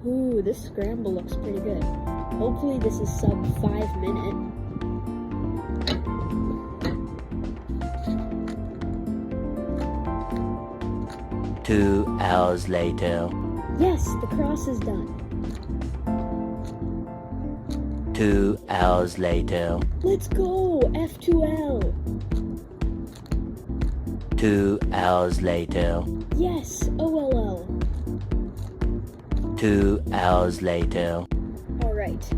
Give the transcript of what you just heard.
Ooh, this scramble looks pretty good. Hopefully this is sub 5 minute. Two hours later. Yes, the cross is done. 2 hours later. Let's go, F2L. 2 hours later. Yes, OLL. 2 hours later. Alright,